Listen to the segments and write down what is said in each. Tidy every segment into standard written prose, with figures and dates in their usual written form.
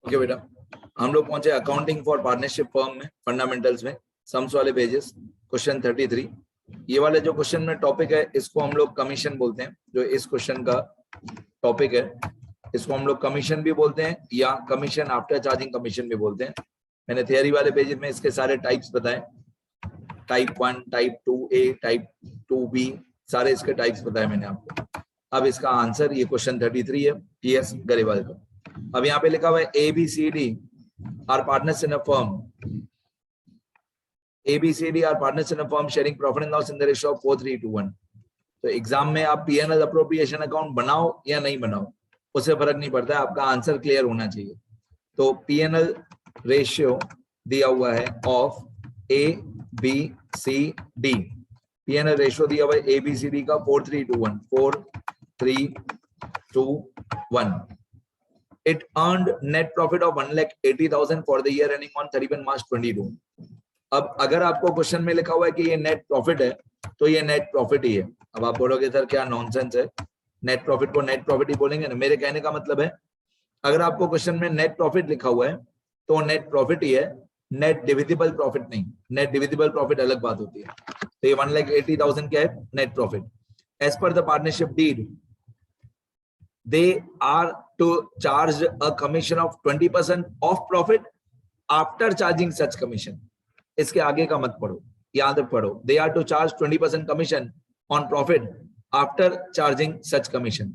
Okay बेटा, हम लोग पहुंचे अकाउंटिंग फॉर पार्टनरशिप फर्म में, फंडामेंटल्स में, सम्स वाले पेजेस, क्वेश्चन 33। ये वाले जो क्वेश्चन में टॉपिक है इसको हम लोग कमीशन बोलते हैं। जो इस क्वेश्चन का टॉपिक है इसको हम लोग कमीशन भी बोलते हैं या कमीशन आफ्टर चार्जिंग कमीशन भी बोलते हैं। मैंने थियरी वाले पेजेस में इसके सारे टाइप्स बताए, type 1, type 2A, type 2B, सारे इसके टाइप्स बताए मैंने आपको। अब इसका आंसर ये क्वेश्चन 33 है, PS गरेवाल का। अब यहाँ पे लिखा हुआ है ABCD are partners in a firm, ABCD are partners in a firm sharing profit and loss in the ratio of 4:3:1। तो एग्जाम में आप P&L अप्रोप्रिएशन अकाउंट बनाओ या नहीं बनाओ उससे फर्क नहीं पड़ता है, आपका आंसर क्लियर होना चाहिए। तो P&L रेशियो दिया हुआ है ऑफ ABCD, P&L रेशियो दिया हुआ है ABCD का 4:3:1, 4:3:2:1। It earned net profit of 1,80,000 for the year ending on 31 March 22। अब अगर आपको क्वेश्चन में लिखा हुआ है कि ये नेट प्रॉफिट है तो ये नेट प्रॉफिट ही है। अब आप बोलोगे सर क्या नॉनसेंस है, नेट प्रॉफिट को नेट प्रॉफिट ही बोलेंगे ना। मेरे कहने का मतलब है अगर आपको क्वेश्चन में नेट प्रॉफिट लिखा हुआ है तो नेट प्रॉफिट ही है, नेट डिविजिबल प्रॉफिट नहीं। नेट डिविजिबल प्रॉफिट अलग बात होती है। तो ये 1,80,000 क्या है, net profit. As per the partnership deed they are to charge a commission of 20% of profit after charging such commission। इसके आगे का मत पढ़ो, याद पढ़ो। they are to charge 20% commission on profit after charging such commission।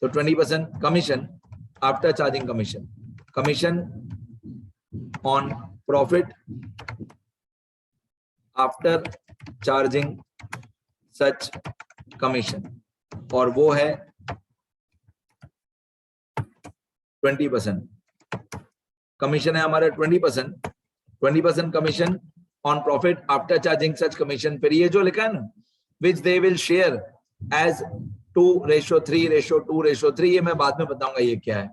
तो 20% commission after charging commission, commission on profit after charging such commission, और वो है 20%। कमीशन है हमारा 20% commission on profit after charging such commission. फिर ये जो लिखा है ना which they will share as 2:3:2:3, ये मैं बाद में बताऊंगा ये क्या है।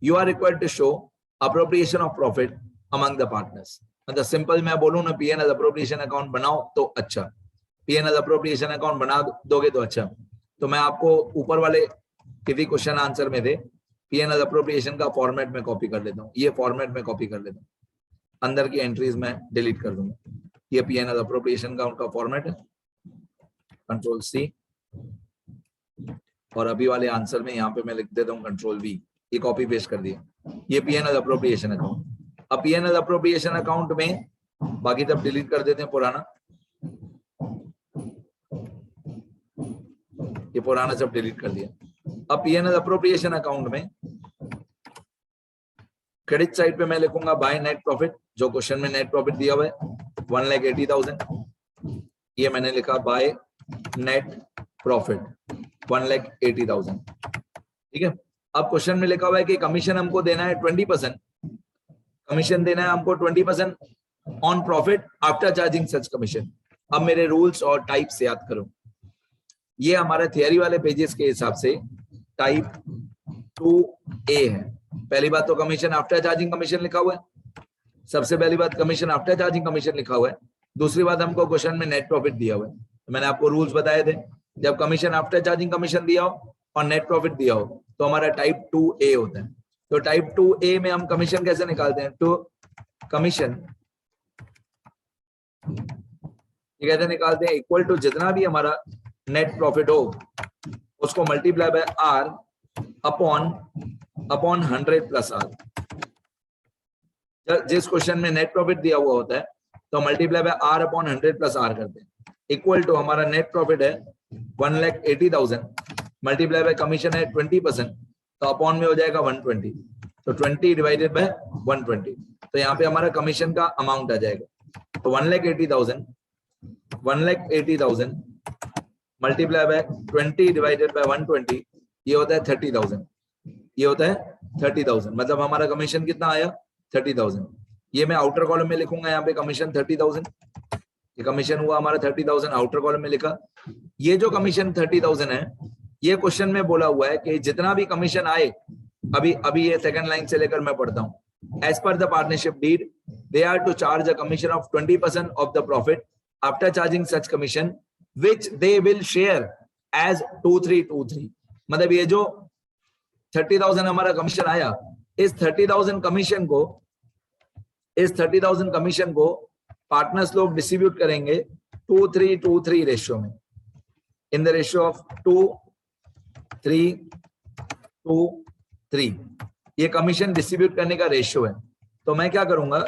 You are required to show appropriation of profit among the partners. मतलब सिंपल मैं बोलूं ना P&L अप्रोप्रिएशन अकाउंट बनाओ तो अच्छा, P&L अप्रोप्रिएशन अकाउंट बना दोगे तो अच्छा। तो मैं आपको ऊपर वाले किसी क्वेश्चन आंसर में दे P&L अप्रोप्रिएशन का फॉर्मेट में कॉपी कर लेता हूँ, ये फॉर्मेट में कॉपी कर लेता हूँ, अंदर की एंट्रीज में डिलीट कर दूंगा। ये P&L अप्रोप्रिएशन का उनका फॉर्मेट है, Ctrl+C, और अभी वाले आंसर में यहाँ पे मैं लिख देता हूँ Ctrl+V, ये कॉपी पेस्ट कर दिया। ये P&L अप्रोप्रिएशन अकाउंट। अब P&L अप्रोप्रिएशन अकाउंट में बाकी सब डिलीट कर देते हैं, पुराना, ये पुराना सब डिलीट कर दिया। अब P&L अप्रोप्रिएशन अकाउंट में क्रेडिट साइड पे मैं लिखूंगा बाय नेट प्रॉफिट, जो क्वेश्चन में नेट प्रॉफिट दिया हुआ है 1,80,000, ये मैंने लिखा बाय नेट प्रॉफिट 1,80,000। ठीक है। अब क्वेश्चन में लिखा हुआ है कि कमीशन हमको देना है 20%, कमीशन देना है हमको 20% on profit after charging such commission. अब मेरे रूल्स और टाइप से याद करो, ये हमारे थियरी वाले पेजेस के हिसाब से टाइप 2A है। पहली बात तो कमीशन आफ्टर चार्जिंग कमीशन लिखा हुआ है, सबसे पहली बात कमीशन आफ्टर चार्जिंग कमीशन लिखा हुआ है। दूसरी बात हमको क्वेश्चन में नेट प्रॉफिट दिया हुआ है। तो मैंने आपको रूल्स बताए थे, जब कमीशन आफ्टर चार्जिंग कमीशन दिया हो और नेट प्रॉफिट दिया हो तो हमारा टाइप 2A होता है। तो टाइप 2A में हम कमीशन कैसे निकालते हैं, तो कमीशन ये कैसे निकालते हैं, इक्वल टू जितना भी हमारा नेट प्रॉफिट हो उसको multiply by R upon 100 plus R। जिस क्वेश्चन में नेट प्रॉफिट दिया हुआ होता है तो multiply by R upon 100 plus R करते हैं। इक्वल टू हमारा नेट प्रॉफिट है 1,80,000 मल्टीप्लाई बाय कमीशन है 20%, तो अपॉन में हो जाएगा 120, तो 20 डिवाइडेड बाय 120, तो यहाँ पे हमारा कमीशन का अमाउंट आ जाएगा। तो 1,80,000 मल्टीप्लाई बाय 20 डिवाइडेड बाय 120, ये होता है 30,000, ये होता है 30,000। मतलब हमारा कमीशन कितना आया, 30,000। ये मैं आउटर कॉलम में लिखूंगा यहाँ पे कमीशन 30,000, ये कमीशन हुआ हमारा 30,000, आउटर कॉलम में लिखा। ये जो कमीशन 30,000 है, ये क्वेश्चन में बोला हुआ है कि जितना भी कमीशन आए, अभी ये सेकंड लाइन से लेकर मैं पढ़ता हूँ, as per the partnership deed they are to charge a commission of 20% of the profit after charging such commission which they will share as 2:3:2:3। मतलब ये जो 30,000 हमारा कमीशन आया इस 30,000 कमीशन को पार्टनर्स लोग डिस्ट्रीब्यूट करेंगे 2-3-2-3 रेशियो में, इन द रेशियो ऑफ 2-3-2-3। ये कमीशन डिस्ट्रीब्यूट करने का रेशियो है। तो मैं क्या करूंगा,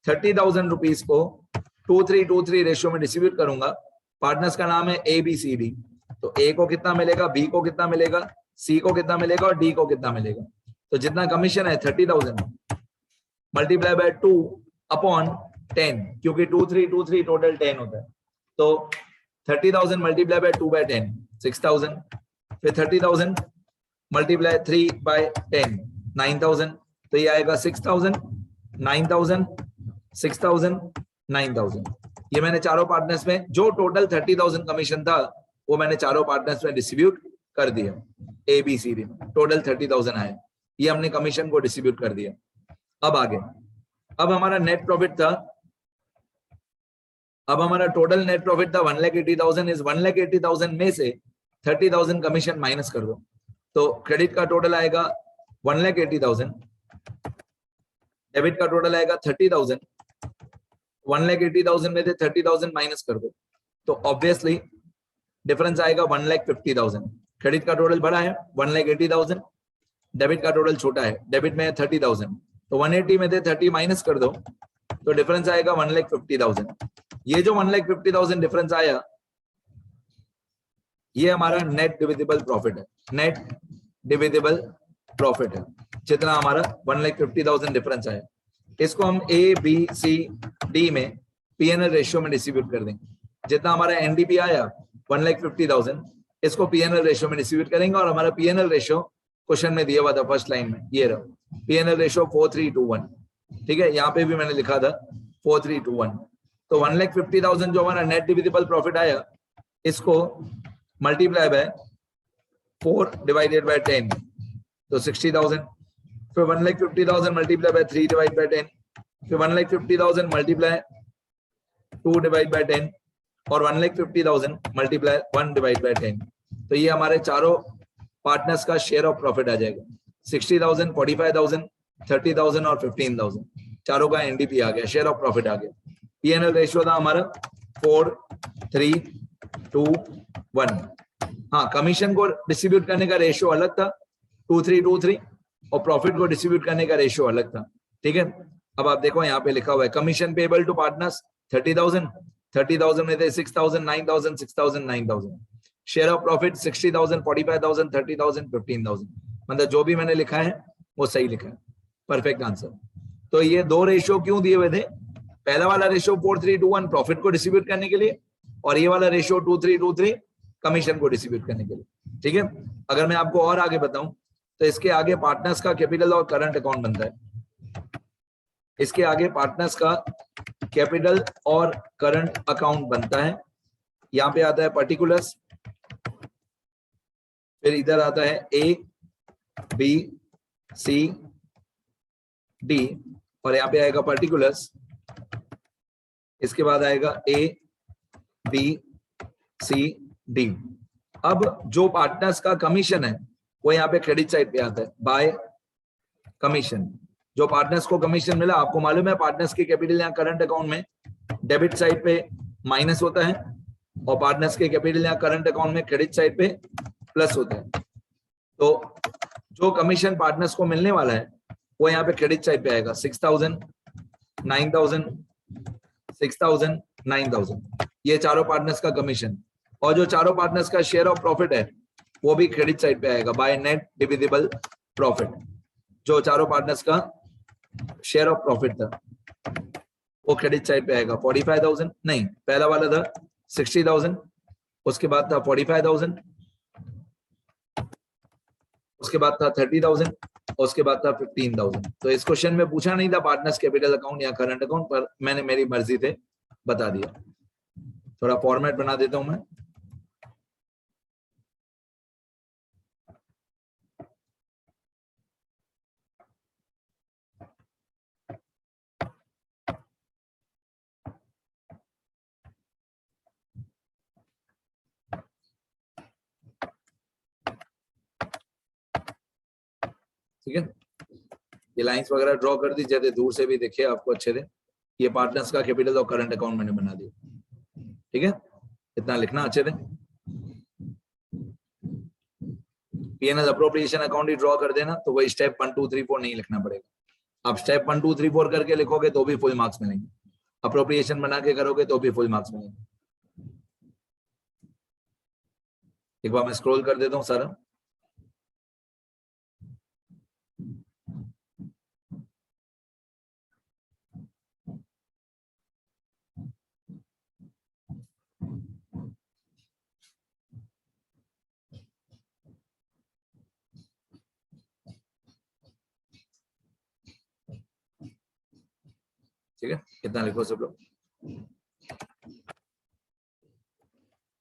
30,000 रुपीज को 2-3-2-3 रेशियो में डिस्ट्रीब्यूट करूंगा। पार्टनर्स का नाम है ए बी सी डी। तो ए को कितना मिलेगा, बी को कितना मिलेगा, सी को कितना मिलेगा और डी को कितना मिलेगा। तो जितना कमीशन है 30,000 मल्टीप्लाई बाय 2 अपॉन 10, क्योंकि 2-3-2-3 टोटल 10 होता है। तो 30,000 मल्टीप्लाई बाय 2 बाय 10 6,000, फिर 30,000 मल्टीप्लाई 3 बाय 10 9,000। तो ये आएगा 6,000 9,000 6,000 9,000। ये मैंने चारों पार्टनर्स में जो टोटल 30,000 कमीशन था वो मैंने चारों पार्टनर्स में डिस्ट्रीब्यूट कर दिया। ए बी सी डी में टोटल 30,000 आए, ये हमने कमीशन को डिस्ट्रीब्यूट कर दिया। अब आगे, अब हमारा नेट प्रॉफिट था, अब हमारा टोटल नेट प्रॉफिट था 1,80,000। इस 1,80,000 में से 30,000 कमीशन माइनस कर दो, तो क्रेडिट का टोटल आएगा 1,80,000, डेबिट का टोटल आएगा 30,000। 1,80,000 में से 30,000 माइनस कर दो, तो ऑब्वियसली डिफरेंस आएगा 1,50,000। क्रेडिट का टोटल बड़ा है 1,80,000, डेबिट का टोटल छोटा है, डेबिट में 30,000। तो 180 में से 30 माइनस कर दो, तो डिफरेंस आएगा 1,50,000। ये जो 1,50,000 डिफरेंस आया, ये हमारा नेट डिविजिबल प्रॉफिट है। नेट डिविजिबल प्रॉफिट है जितना हमारा 1,50,000 डिफरेंस आया। इसको हम ए बी सी डी में पीएनएल रेशियो में डिस्ट्रीब्यूट कर देंगे। जितना हमारा एनडीपी आया 1,50,000, इसको पीएनएल रेशियो में डिस्ट्रीब्यूट करेंगे। और हमारा पीएनएल रेशियो क्वेश्चन में दिया हुआ था फर्स्ट लाइन में, ये रहा पीएनएल रेशियो 4:3:1। ठीक है, यहाँ पे भी मैंने लिखा था 4:3:1। तो 1,50,000 जो हमारा नेट डिविजिबल प्रॉफिट आया, इसको मल्टीप्लाई बाय 4 डिवाइडेड बाय 10, तो 60,000। फिर 1,50,000 मल्टीप्लाई बाय 3 डिवाइड बाय 10, फिर 1,50,000 मल्टीप्लाई 2 डिवाइड बाय 10 और 1,50,000 मल्टीप्लाई 1 डिवाइड बाय 10। तो ये हमारे चारों पार्टनर्स का शेयर ऑफ प्रॉफिट आ जाएगा। 60,000, 45,000, 30,000 और 15,000, चारों का एनडीपी आ गया, शेयर ऑफ प्रॉफिट आ गया। पीएनएल रेशियो था हमारा 4:3:1। हाँ, कमीशन को डिस्ट्रीब्यूट करने का रेशियो अलग था 2:3:2:3, और प्रॉफिट को डिस्ट्रीब्यूट करने का रेशियो अलग था। ठीक है, अब आप देखो यहाँ पे लिखा हुआ है कमीशन पेबल टू पार्टनर्स 30,000, 30,000 में थे 6,000 9,000 6,000 9,000। Share of profit 60,000 45,000 30,000 15,000। मतलब जो भी मैंने लिखा है वो सही लिखा है, परफेक्ट आंसर। तो ये दो रेशियो क्यों दिए हुए थे? पहला वाला रेशियो 4:3:1 प्रॉफिट को डिस्ट्रीब्यूट करने के लिए, और ये वाला रेशियो 2:3:2:3 कमीशन को डिस्ट्रीब्यूट करने के लिए। ठीक है, अगर मैं आपको और आगे बताऊं तो इसके आगे पार्टनर्स का कैपिटल और करंट अकाउंट बनता है। इसके आगे पार्टनर्स का कैपिटल और करंट अकाउंट बनता है। यहाँ पे आता है पर्टिकुलर्स, फिर इधर आता है ए बी सी डी, और यहाँ पे आएगा पर्टिकुलर्स, इसके बाद आएगा ए बी सी डी। अब जो पार्टनर्स का कमीशन है वो यहाँ पे क्रेडिट साइड पे आता है बाय कमीशन। जो पार्टनर्स को कमीशन मिला, आपको मालूम है पार्टनर्स की कैपिटल यहाँ करंट अकाउंट में डेबिट साइड पे माइनस होता है, और पार्टनर्स के कैपिटल यहाँ करंट अकाउंट में क्रेडिट साइड पे प्लस होता है। तो जो कमीशन पार्टनर्स को मिलने वाला है वो यहाँ पे क्रेडिट साइड पे आएगा 6,000 9,000 6,000 9,000, ये चारों पार्टनर्स का कमीशन। और जो चारों पार्टनर्स का शेयर ऑफ प्रॉफिट है वो भी क्रेडिट साइड पे आएगा बाय नेट डिविजिबल प्रॉफिट। जो चारों पार्टनर्स का शेयर ऑफ प्रॉफिट था वो क्रेडिट साइड पे आएगा 45,000, नहीं पहला वाला था 60,000, उसके बाद था 45,000, उसके बाद था 30,000, उसके बाद था 15,000। तो इस क्वेश्चन में पूछा नहीं था पार्टनर्स कैपिटल अकाउंट या करंट अकाउंट, पर मैंने मेरी मर्जी से बता दिया। थोड़ा फॉर्मेट बना देता हूं मैं। ठीक है, ये लाइंस वगैरह ड्रॉ कर दी, जैसे दूर से भी दिखे आपको अच्छे से। ये पार्टनर्स का कैपिटल और करंट अकाउंट मैंने बना दिया, ठीक है। इतना लिखना अच्छे से। पीएनएल अप्रोप्रिएशन अकाउंट ही ड्रॉ कर देना, तो वही स्टेप 1 2 3 4 नहीं लिखना पड़ेगा। आप स्टेप 1 2 3 4 करके लिखोगे तो भी फुल मार्क्स मिलेंगे, अप्रोप्रिएशन बना के करोगे तो भी फुल मार्क्स मिलेंगे। एक बार मैं स्क्रॉल कर देता हूँ सारा। ठीक है, कितना लिखो सब लोग।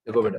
देखो बेटा,